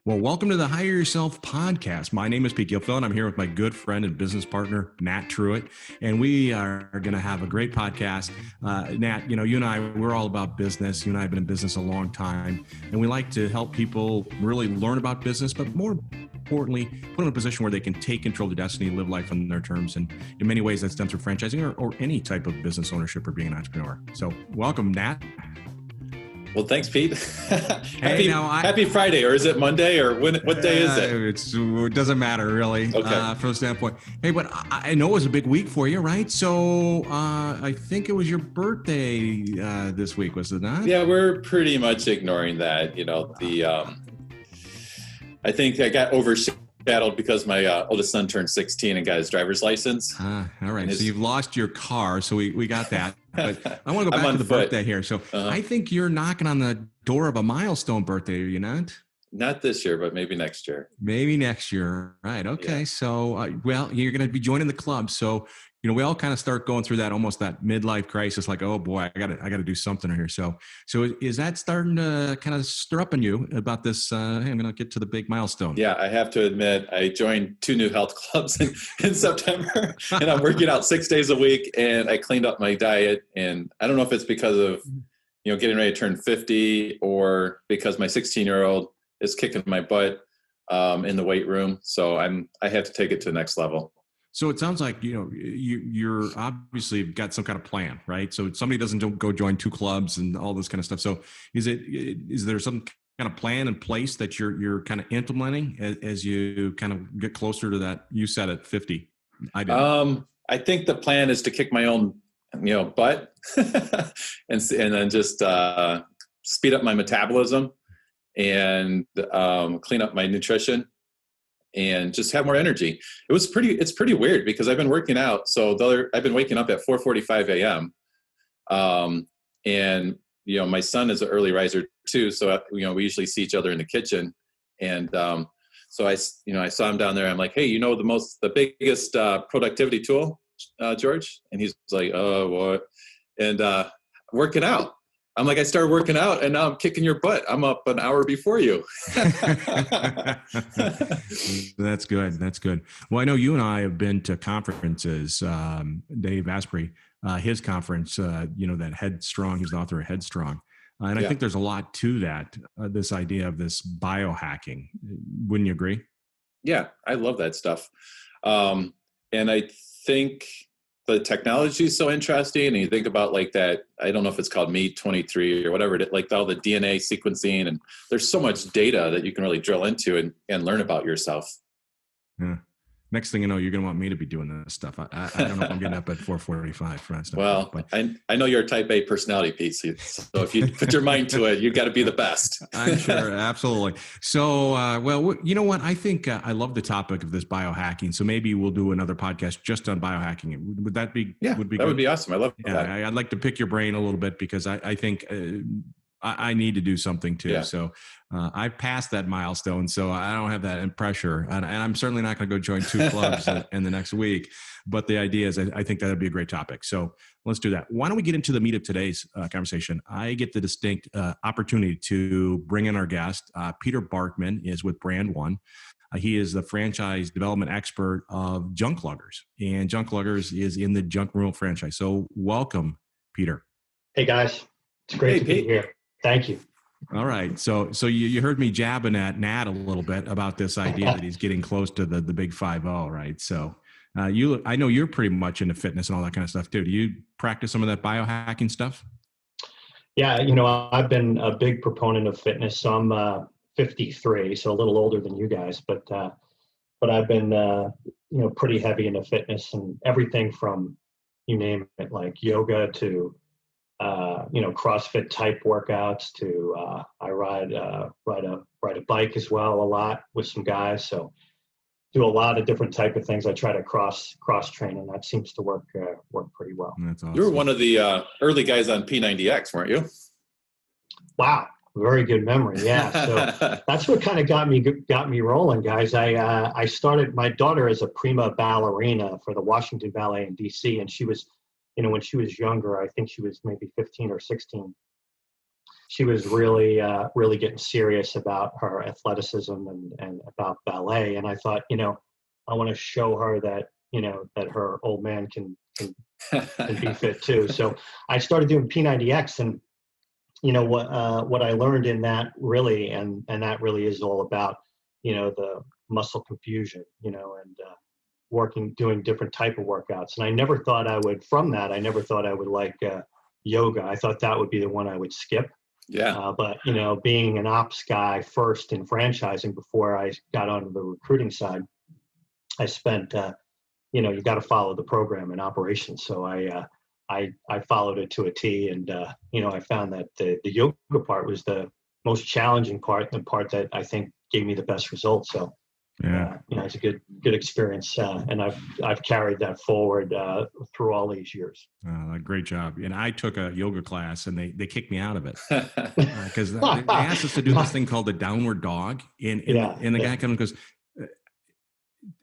Well, welcome to the Hire Yourself podcast. My name is Pete Gilfield, and I'm here with my good friend and business partner, Nat Truitt, and we are going to have a great podcast. Nat, you and I, we're all about business. You and I have been in business a long time, and we like to help people really learn about business, but more importantly, put in a position where they can take control of their destiny, live life on their terms. And in many ways, that's done through franchising or any type of business ownership or being an entrepreneur. So welcome, Nat. Well, thanks, Pete. Happy Friday, or is it Monday, or what day is it? It doesn't matter, really, okay. From a standpoint. Hey, but I know it was a big week for you, right? So I think it was your birthday this week, was it not? Yeah, we're pretty much ignoring that. I think I got overshadowed because my oldest son turned 16 and got his driver's license. All right. So you've lost your car, so we got that. But I want to go back to the birthday here. So I think you're knocking on the door of a milestone birthday, are you not? Not this year, but maybe next year. Maybe next year. Right. Okay. Yeah. So, you're going to be joining the club. So, we all kind of start going through that, almost that midlife crisis, like, oh boy, I got to do something here. So is that starting to kind of stir up in you about this? Hey, I'm going to get to the big milestone. Yeah, I have to admit, I joined 2 new health clubs in September, and I'm working out 6 days a week, and I cleaned up my diet. And I don't know if it's because of, getting ready to turn 50, or because my 16-year-old is kicking my butt in the weight room. So I have to take it to the next level. So it sounds like, you're obviously got some kind of plan, right? So somebody doesn't go join 2 clubs and all this kind of stuff. So is there some kind of plan in place that you're kind of implementing as you kind of get closer to that? You said at 50. I did. I think the plan is to kick my own, butt and then just speed up my metabolism and clean up my nutrition and just have more energy. It's pretty weird because I've been working out. So I've been waking up at 4:45 a.m. And my son is an early riser too. So we usually see each other in the kitchen. And so I saw him down there. I'm like, hey, the biggest productivity tool, George? And he's like, oh, what? And working out. I'm like, I started working out and now I'm kicking your butt. I'm up an hour before you. That's good. That's good. Well, I know you and I have been to conferences. Dave Asprey, his conference, that Headstrong, he's the author of Headstrong. And I think there's a lot to that, this idea of this biohacking. Wouldn't you agree? Yeah, I love that stuff. And I think the technology is so interesting, and you think about like that, I don't know if it's called Me23 or whatever, like all the DNA sequencing, and there's so much data that you can really drill into and learn about yourself. Yeah. Next thing you know, you're going to want me to be doing this stuff. I don't know if I'm getting up at 4:45 for that stuff. Well, but I know you're a type A personality, Pete. So if you put your mind to it, you got to be the best. I'm sure. Absolutely. So, you know what? I think I love the topic of this biohacking. So maybe we'll do another podcast just on biohacking. Would that be? Yeah, would be that good? would be awesome. I love that. I'd like to pick your brain a little bit because I think I need to do something too. Yeah. So I've passed that milestone, so I don't have that pressure. And I'm certainly not going to go join 2 clubs in the next week. But the idea is I think that would be a great topic. So let's do that. Why don't we get into the meat of today's conversation? I get the distinct opportunity to bring in our guest. Peter Barkman is with Brand One. He is the franchise development expert of Junkluggers. And Junkluggers is in the junk rental franchise. So welcome, Peter. Hey, guys. It's great to be here. Thank you. All right. So you heard me jabbing at Nat a little bit about this idea that he's getting close to the big 5-0, right? So I know you're pretty much into fitness and all that kind of stuff too. Do you practice some of that biohacking stuff? Yeah. I've been a big proponent of fitness. So I'm 53, so a little older than you guys, but I've been, pretty heavy into fitness and everything from, you name it, like yoga to, CrossFit type workouts to I ride a bike as well a lot with some guys. So do a lot of different type of things. I try to cross train, and that seems to work pretty well. That's awesome. You were one of the early guys on P90X, weren't you? Wow, very good memory. Yeah, so that's what kind of got me rolling, guys. I started. My daughter is a prima ballerina for the Washington Ballet in D.C., and she was. When she was younger, I think she was maybe 15 or 16. she was really, really getting serious about her athleticism and about ballet. And I thought, I want to show her that, that her old man can be fit too. So I started doing P90X, and what I learned in that really, and that really is all about, the muscle confusion, and doing different type of workouts. And I never thought I would like yoga. I thought that would be the one I would skip. Yeah. But being an ops guy first in franchising before I got onto the recruiting side, I spent, you got to follow the program in operations. So I followed it to a T, and I found that the yoga part was the most challenging part, the part that I think gave me the best results. So it's a good experience, and I've carried that forward through all these years. Great job. And I took a yoga class, and they kicked me out of it because they asked us to do this thing called the downward dog, and the guy comes and goes,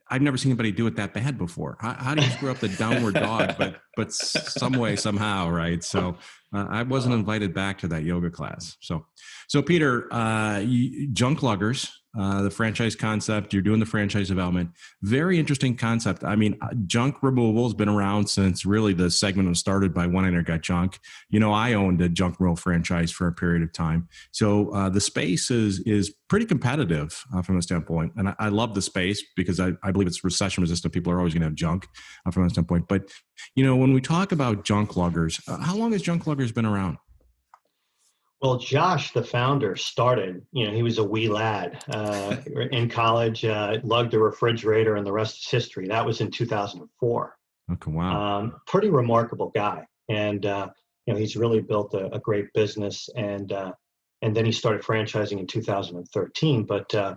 I've never seen anybody do it that bad before. How do you screw up the downward dog, but some way, somehow, right? So I wasn't invited back to that yoga class. So Peter, Junkluggers, the franchise concept, you're doing the franchise development. Very interesting concept. I mean, junk removal has been around since really the segment was started by One Iner Got Junk. I owned a junk removal franchise for a period of time. So the space is pretty competitive from the standpoint. And I love the space because I believe it's recession resistant. People are always going to have junk from that standpoint. But, when we talk about Junkluggers, how long has Junkluggers been around? Well, Josh, the founder, started, he was a wee lad in college, lugged a refrigerator, and the rest is history. That was in 2004. Okay, wow. Pretty remarkable guy. And, he's really built a great business. And then he started franchising in 2013. But, I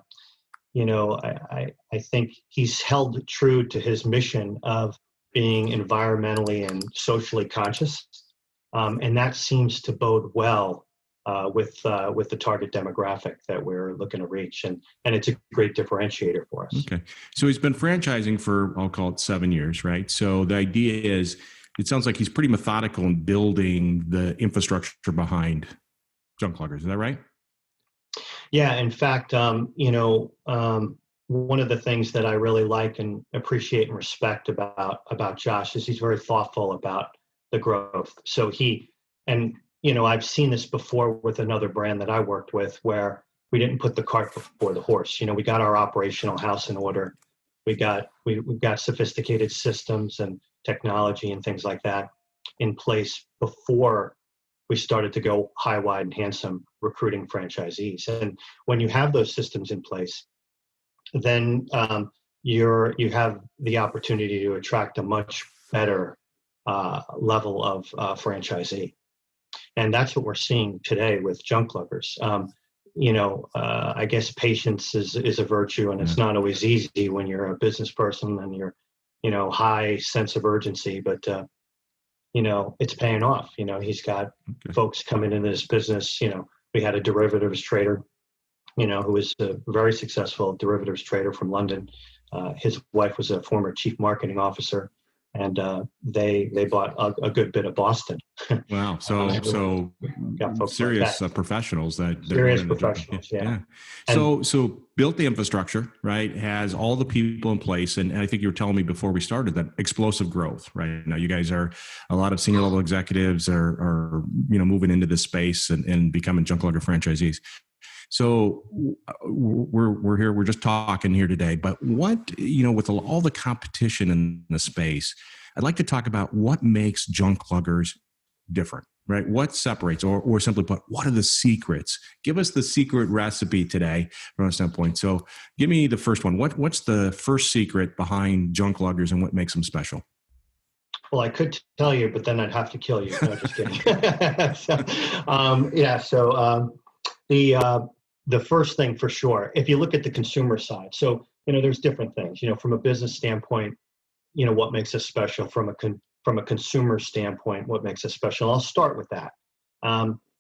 think he's held true to his mission of being environmentally and socially conscious. And that seems to bode well with the target demographic that we're looking to reach, and it's a great differentiator for us. Okay, so he's been franchising for, I'll call it 7 years, right? So the idea is, it sounds like he's pretty methodical in building the infrastructure behind Junkluggers. Is that right? Yeah, in fact, one of the things that I really like and appreciate and respect about Josh is he's very thoughtful about the growth. So I've seen this before with another brand that I worked with where we didn't put the cart before the horse. We got our operational house in order. We've got sophisticated systems and technology and things like that in place before we started to go high, wide, and handsome recruiting franchisees. And when you have those systems in place, then you have the opportunity to attract a much better level of franchisee. And that's what we're seeing today with Junkluggers. I guess patience is a virtue, and it's not always easy when you're a business person and you're, high sense of urgency, but, it's paying off. He's got folks coming into this business. We had a derivatives trader, who was a very successful derivatives trader from London. His wife was a former chief marketing officer. And they bought a good bit of Boston. Wow! So serious professionals serious professionals. Yeah. So built the infrastructure, right? Has all the people in place, and I think you were telling me before we started that explosive growth. Right now, you guys are a lot of senior level executives are moving into this space and becoming Junklugger franchisees. So we're here, we're just talking here today, but what, with all the competition in the space, I'd like to talk about what makes Junkluggers different, right? What separates, or simply put, what are the secrets? Give us the secret recipe today from a standpoint. So give me the first one. What's the first secret behind Junkluggers and what makes them special? Well, I could tell you, but then I'd have to kill you. No, just kidding. The first thing for sure, if you look at the consumer side, so, there's different things, from a business standpoint, what makes us special, from a consumer standpoint, what makes us special. I'll start with that.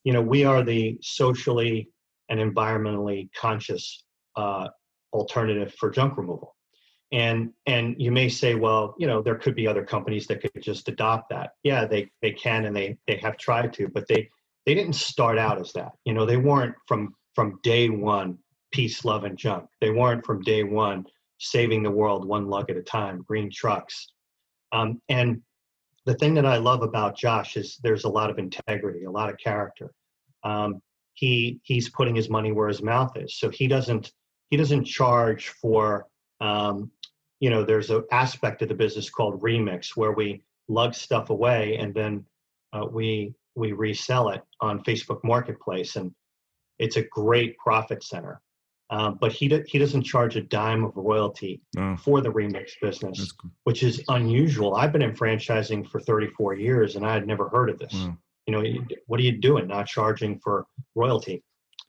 We are the socially and environmentally conscious alternative for junk removal. And you may say, well, there could be other companies that could just adopt that. Yeah, they can, and they have tried to, but they didn't start out as that. They weren't from day one peace, love, and junk. They weren't from day one saving the world one lug at a time, green trucks. And the thing that I love about Josh is there's a lot of integrity, a lot of character. He's putting his money where his mouth is. So he doesn't charge for, there's an aspect of the business called remix where we lug stuff away and then we resell it on Facebook Marketplace, and it's a great profit center. But he doesn't charge a dime of royalty for the remix business, cool. Which is unusual. I've been in franchising for 34 years, and I had never heard of this. Wow. What are you doing not charging for royalty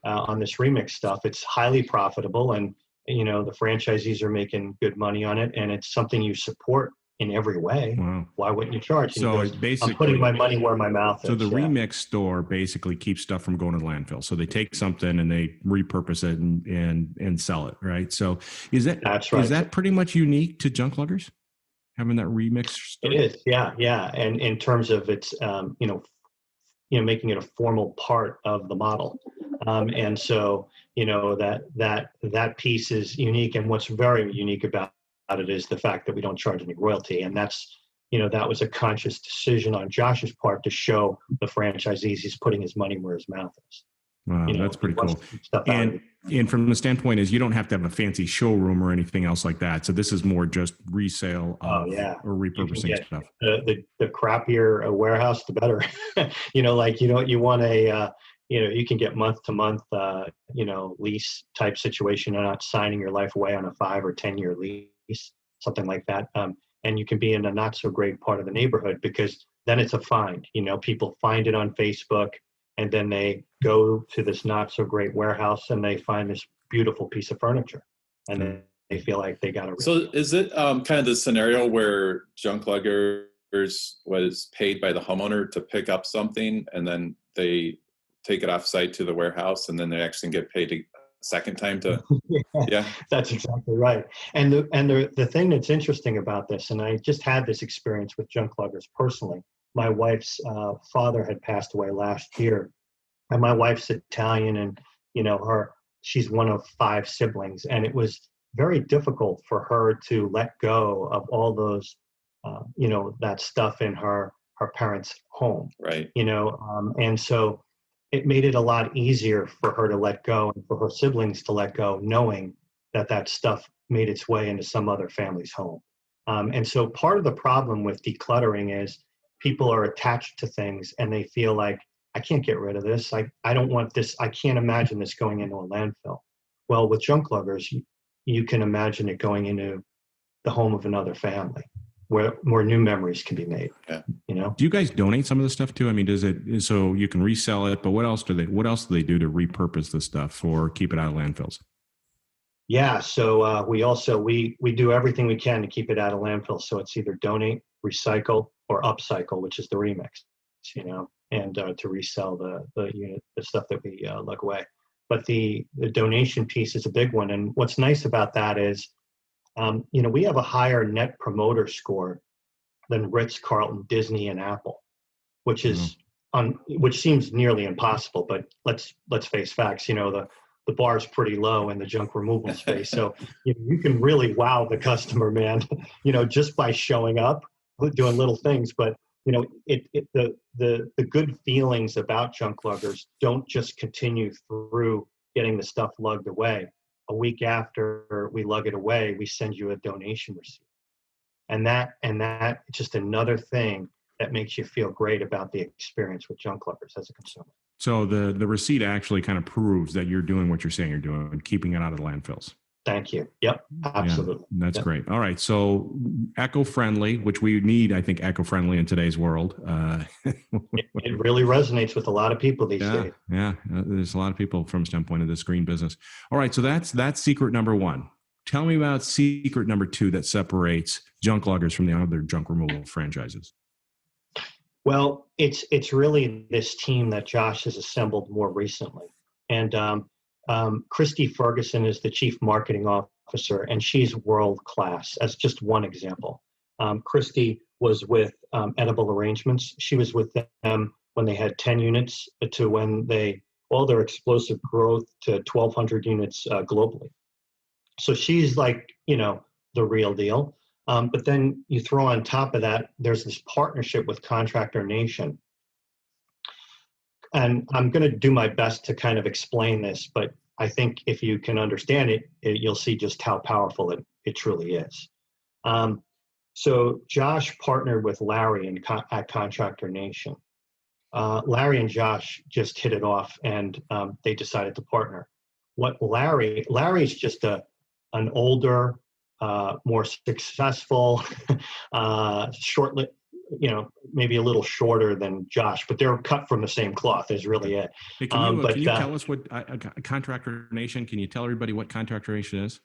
on this remix stuff? It's highly profitable, and the franchisees are making good money on it, and it's something you support in every way. Wow. Why wouldn't you charge? So it's basically, I'm putting my money where my mouth is. So the remix store basically keeps stuff from going to the landfill. So they take something and they repurpose it and sell it, right? So that's right. Is that pretty much unique to Junkluggers, having that remix store? It is, yeah. And in terms of its, making it a formal part of the model, and so that piece is unique. And what's very unique about it is the fact that we don't charge any royalty, and that's that was a conscious decision on Josh's part to show the franchisees he's putting his money where his mouth is. Wow, that's pretty cool. And from the standpoint is you don't have to have a fancy showroom or anything else like that. So this is more just resale or repurposing stuff. The crappier a warehouse, the better. You want a you can get month to month lease type situation. You're not signing your life away on a 5 or 10 year lease, something like that. And you can be in a not so great part of the neighborhood, because then it's a find. People find it on Facebook, and then they go to this not so great warehouse and they find this beautiful piece of furniture, and then they feel like they got to. So is it kind of the scenario where Junkluggers was paid by the homeowner to pick up something, and then they take it off site to the warehouse, and then they actually get paid a second time to? Yeah, that's exactly right. And the thing that's interesting about this, and I just had this experience with Junkluggers personally. My wife's father had passed away last year, and my wife's Italian, and she's one of 5 siblings, and it was very difficult for her to let go of all those, that stuff in her parents' home, right? And so it made it a lot easier for her to let go and for her siblings to let go, knowing that stuff made its way into some other family's home. And so part of the problem with decluttering is people are attached to things and they feel like, I can't get rid of this. I don't want this. I can't imagine this going into a landfill. Well, with Junkluggers, you can imagine it going into the home of another family where more new memories can be made. Yeah. Do you guys donate some of the stuff too? I mean, does it, so you can resell it, but what else do they do to repurpose the stuff or keep it out of landfills? Yeah. So we do everything we can to keep it out of landfill. So it's either donate, recycle, or upcycle, which is the remix, and to resell the stuff that we lug away. But the donation piece is a big one. And what's nice about that is, we have a higher net promoter score than Ritz, Carlton, Disney, and Apple, which is which seems nearly impossible. But let's face facts. The bar is pretty low in the junk removal space, so you can really wow the customer, man. Just by showing up, doing little things. But the good feelings about Junkluggers don't just continue through getting the stuff lugged away. A week after we lug it away, we send you a donation receipt, and that just another thing that makes you feel great about the experience with Junkluggers as a consumer. So the receipt actually kind of proves that you're doing what you're saying you're doing and keeping it out of the landfills. Thank you. Yep, absolutely. Yeah, that's great. All right. So eco-friendly, which we need, I think, eco-friendly in today's world. It really resonates with a lot of people these days. Yeah. There's a lot of people from the standpoint of this green business. All right. So that's secret number 1. Tell me about secret number 2 that separates Junkluggers from the other junk removal franchises. Well, it's really this team that Josh has assembled more recently. And Christy Ferguson is the chief marketing officer, and she's world class. As just one example, Christy was with Edible Arrangements. She was with them when they had 10 units to when all their explosive growth to 1,200 units globally. So she's like, the real deal. But then you throw on top of that, there's this partnership with Contractor Nation. And I'm going to do my best to kind of explain this, but I think if you can understand it, you'll see just how powerful it truly is. So Josh partnered with Larry at Contractor Nation. Larry and Josh just hit it off, and they decided to partner. Larry's just an older, more successful, maybe a little shorter than Josh, but they're cut from the same cloth is really it. Hey, can you tell us what Contractor Nation, can you tell everybody what Contractor Nation is?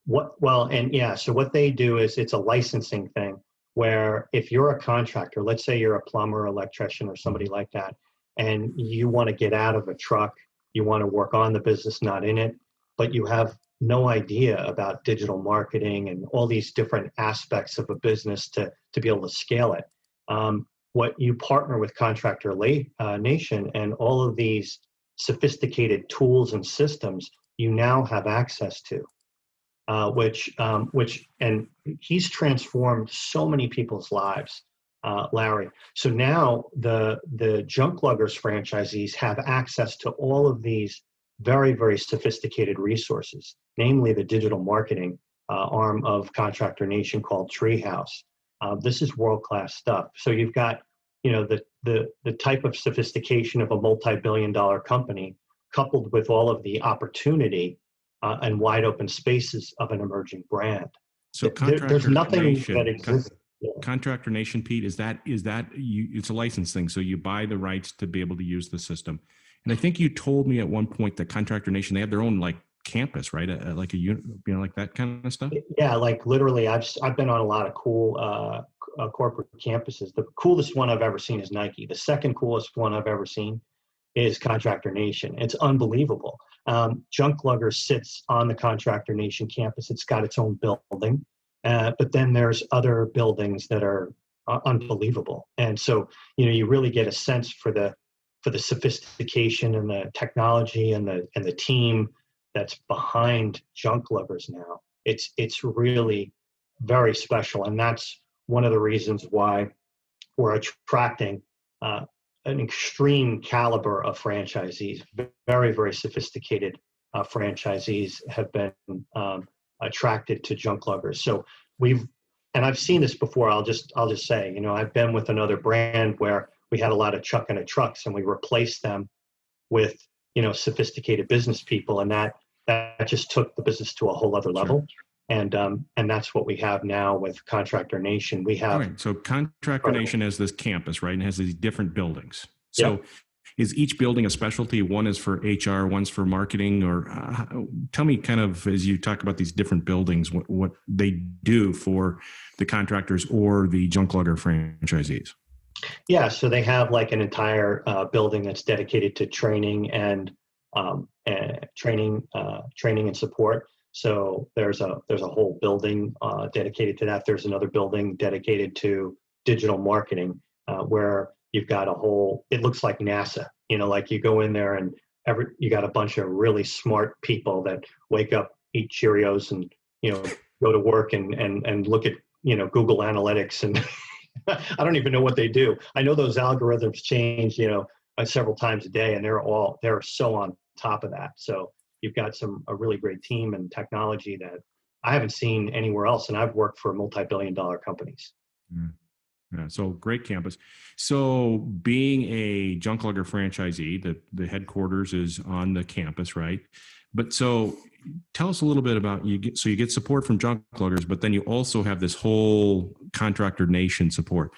So what they do is it's a licensing thing where if you're a contractor, let's say you're a plumber, electrician, or somebody like that, and you want to get out of a truck, you want to work on the business, not in it, but you have no idea about digital marketing and all these different aspects of a business to be able to scale it. What you partner with Contractor Nation and all of these sophisticated tools and systems you now have access to, which he's transformed so many people's lives, Larry. So now the Junkluggers franchisees have access to all of these very, very sophisticated resources, namely the digital marketing arm of Contractor Nation called Treehouse. This is world-class stuff. So you've got, the type of sophistication of a multi-billion-dollar company coupled with all of the opportunity and wide open spaces of an emerging brand. So there's nothing Nation, that exists. Contractor Nation, Pete, is that it's a license thing. So you buy the rights to be able to use the system. And I think you told me at one point that Contractor Nation, they have their own like campus, right? Like a unit, like that kind of stuff. Yeah, like literally, I've been on a lot of cool corporate campuses. The coolest one I've ever seen is Nike. The second coolest one I've ever seen is Contractor Nation. It's unbelievable. Junkluggers sits on the Contractor Nation campus. It's got its own building, but then there's other buildings that are unbelievable. And so, you really get a sense for the sophistication and the technology and the team that's behind Junkluggers now. It's really very special, and that's one of the reasons why we're attracting an extreme caliber of franchisees. Very, very sophisticated franchisees have been attracted to Junkluggers. So I've seen this before. I'll just say, I've been with another brand where we had a lot of chuck in a trucks, and we replaced them with sophisticated business people, and that just took the business to a whole other level. Sure. And that's what we have now with Contractor Nation. We have so Contractor Nation has this campus, right, and has these different buildings. So yep. Is each building a specialty? One is for HR, one's for marketing, or tell me kind of as you talk about these different buildings, what they do for the contractors or the Junklugger franchisees. Yeah, so they have like an entire building that's dedicated to training and training and support. So there's a whole building dedicated to that. There's another building dedicated to digital marketing where you've got it looks like NASA, like you go in there and you got a bunch of really smart people that wake up, eat Cheerios and, go to work and look at, Google Analytics. And I don't even know what they do. I know those algorithms change, several times a day, and they're so on top of that. So you've got a really great team and technology that I haven't seen anywhere else. And I've worked for multi-billion-dollar companies. Yeah, so great campus. So being a Junklugger franchisee, the headquarters is on the campus, right? But so tell us a little bit about you get support from Junkluggers, but then you also have this whole Contractor Nation support.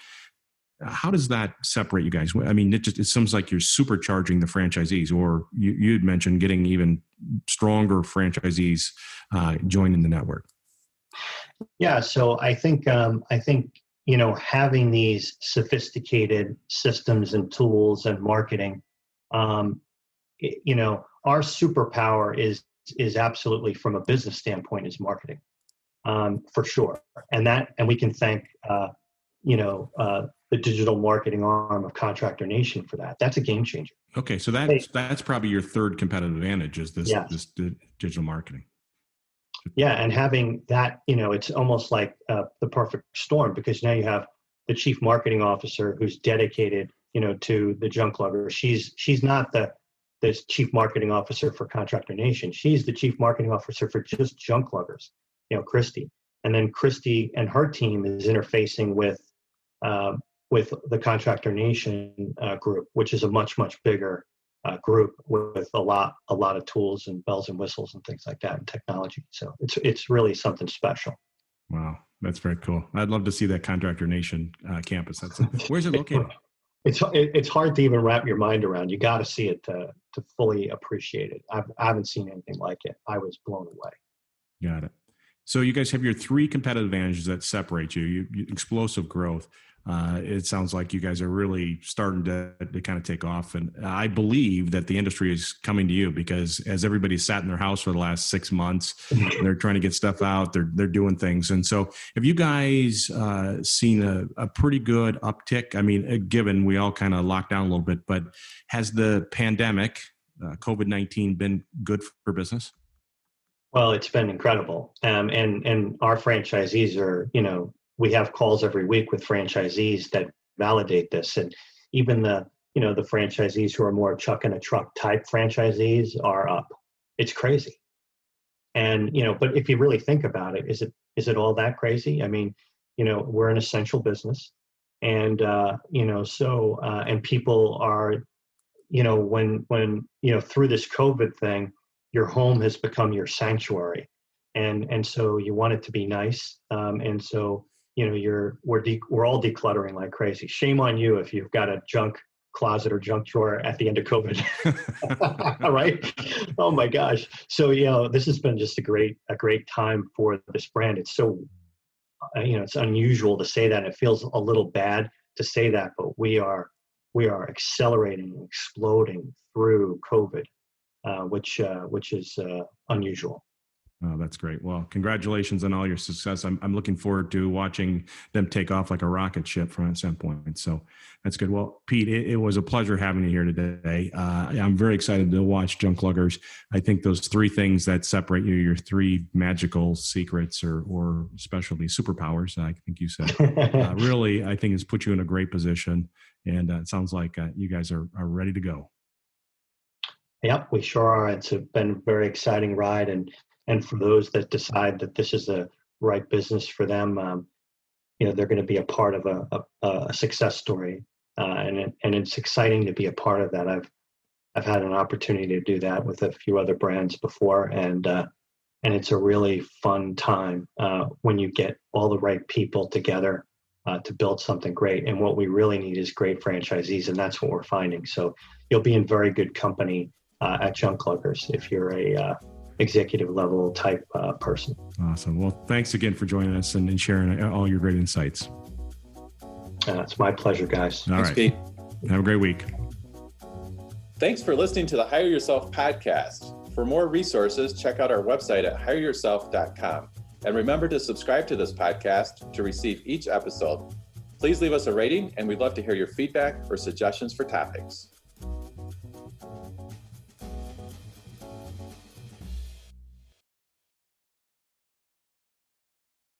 How does that separate you guys? I mean, it seems like you're supercharging the franchisees, or you'd mentioned getting even stronger franchisees joining the network. Yeah, so I think having these sophisticated systems and tools and marketing, our superpower is absolutely from a business standpoint is marketing, for sure. And we can thank, the the digital marketing arm of Contractor Nation for that. That's a game changer. Okay, so that's probably your third competitive advantage is this digital marketing. Yeah, and having that, it's almost like the perfect storm, because now you have the chief marketing officer who's dedicated, to the Junkluggers. She's not the chief marketing officer for Contractor Nation. She's the chief marketing officer for just Junkluggers, Christy. And then Christy and her team is interfacing with the Contractor Nation group, which is a much, much bigger group with a lot of tools and bells and whistles and things like that and technology. So it's really something special. Wow, that's very cool. I'd love to see that Contractor Nation campus. Where's it located? It's hard to even wrap your mind around. You got to see it to fully appreciate it. I haven't seen anything like it. I was blown away. Got it. So you guys have your three competitive advantages that separate you explosive growth. It sounds like you guys are really starting to kind of take off. And I believe that the industry is coming to you, because as everybody sat in their house for the last 6 months, they're trying to get stuff out, they're doing things. And so have you guys seen a pretty good uptick? I mean, given we all kind of locked down a little bit, but has the pandemic, COVID-19, been good for business? Well, it's been incredible. And our franchisees are, we have calls every week with franchisees that validate this. And even the franchisees who are more chuck in a truck type franchisees are up. It's crazy. And, but if you really think about it, is it all that crazy? I mean, we're an essential business, and, and people are, when through this COVID thing, your home has become your sanctuary. And so you want it to be nice. And so, we're all decluttering like crazy. Shame on you if you've got a junk closet or junk drawer at the end of COVID. Right? Oh my gosh. So, this has been just a great time for this brand. It's so, it's unusual to say that. It feels a little bad to say that, but we are accelerating, exploding through COVID, which is unusual. Oh, that's great. Well, congratulations on all your success. I'm looking forward to watching them take off like a rocket ship from that standpoint. So that's good. Well, Pete, it was a pleasure having you here today. I'm very excited to watch Junkluggers. I think those three things that separate you, your three magical secrets or specialty superpowers, I think you said, really, I think has put you in a great position. And it sounds like you guys are ready to go. Yep, we sure are. It's been a very exciting ride. And for those that decide that this is the right business for them, they're going to be a part of a success story, and it's exciting to be a part of that. I've had an opportunity to do that with a few other brands before, and it's a really fun time when you get all the right people together to build something great. And what we really need is great franchisees, and that's what we're finding. So you'll be in very good company at Junkluggers if you're a executive level type person. Awesome. Well, thanks again for joining us and sharing all your great insights. It's my pleasure, guys. All Thanks, right. Pete. Have a great week. Thanks for listening to the Hire Yourself podcast. For more resources, check out our website at hireyourself.com. And remember to subscribe to this podcast to receive each episode. Please leave us a rating, and we'd love to hear your feedback or suggestions for topics.